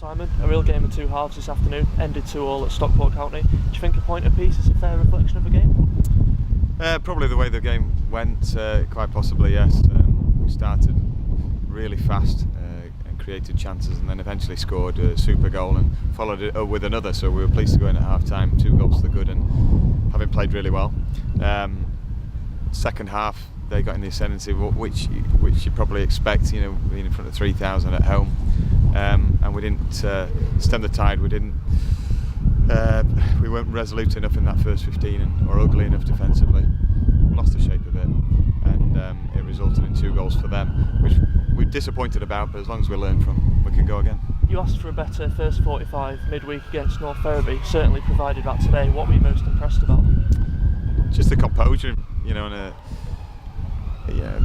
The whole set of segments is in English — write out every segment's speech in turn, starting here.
Well, Simon, a real game of two halves this afternoon, ended 2-2 at Stockport County. Do you think a point apiece is a fair reflection of the game? Probably the way the game went, quite possibly, yes. We started really fast and created chances, and then eventually scored a super goal and followed it up with another, so we were pleased to go in at half time, 2 goals to the good, and having played really well. Second half they got in the ascendancy, which you probably expect, you know, being in front of 3,000 at home, and we didn't stem the tide. We weren't resolute enough in that first 15 or ugly enough defensively. We lost the shape of it, and it resulted in 2 goals for them, which we're disappointed about, but as long as we learn from, we can go again. You asked for a better first 45 midweek against North Ferriby, certainly provided that today. What were you most impressed about? Just the composure, you know, in a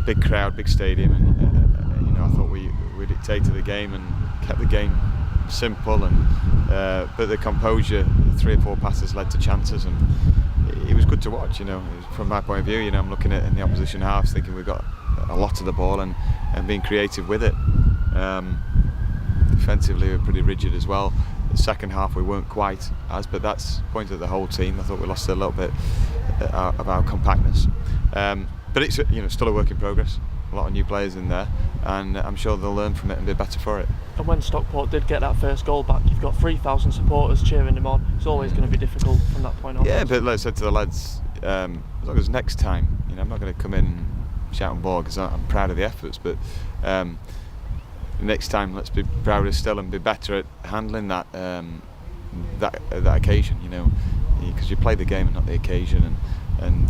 big crowd, big stadium, and you know, I thought we dictated the game and kept the game simple, and but the composure, 3 or 4 passes led to chances, and it was good to watch. You know, from my point of view, you know, I'm looking at in the opposition halves, thinking we've got a lot of the ball and being creative with it. Defensively, we were pretty rigid as well. The second half we weren't quite but that's pointed at the whole team. I thought we lost a little bit of our compactness. But it's, you know, still a work in progress. A lot of new players in there, and I'm sure they'll learn from it and be better for it. And when Stockport did get that first goal back, you've got 3,000 supporters cheering them on. It's always going to be difficult from that point on. Yeah, but like I said to the lads, as long as next time, you know, I'm not going to come in and shout and ball because I'm proud of the efforts, but next time let's be prouder still and be better at handling that occasion, you know, because you play the game and not the occasion, and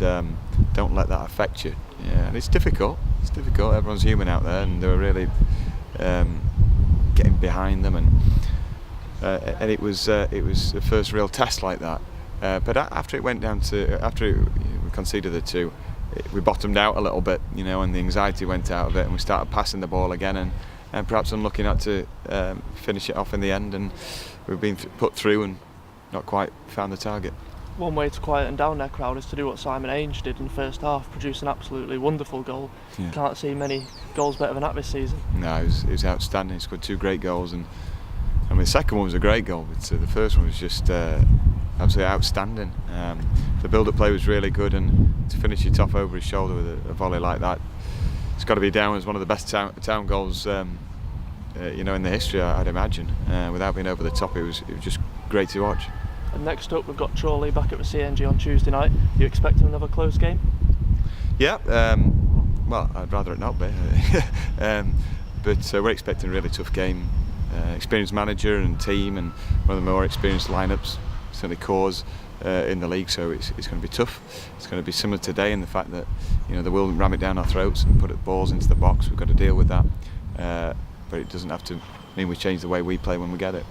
don't let that affect you. Yeah, and it's difficult. It's difficult. Everyone's human out there, and they were really getting behind them, and it was the first real test like that. But after it went down to we conceded the 2, we bottomed out a little bit, you know, and the anxiety went out of it, and we started passing the ball again, and perhaps unlucky not to finish it off in the end, and we've been put through and not quite found the target. One way to quieten down their crowd is to do what Simon Ainge did in the first half, produce an absolutely wonderful goal. Yeah. Can't see many goals better than that this season. No, it was outstanding. He scored 2 great goals, and I mean, the second one was a great goal, but the first one was just absolutely outstanding. The build-up play was really good, and to finish it off over his shoulder with a volley like that, it's got to be down as one of the best town goals, you know, in the history, I'd imagine. Without being over the top, it was just great to watch. And next up, we've got Chorley back at the CNG on Tuesday night. You expecting another close game? Yeah, well, I'd rather it not be. But we're expecting a really tough game. Experienced manager and team, and one of the more experienced lineups, certainly cores in the league. So it's going to be tough. It's going to be similar today in the fact that, you know, they will ram it down our throats and put balls into the box. We've got to deal with that. But it doesn't have to mean we change the way we play when we get it.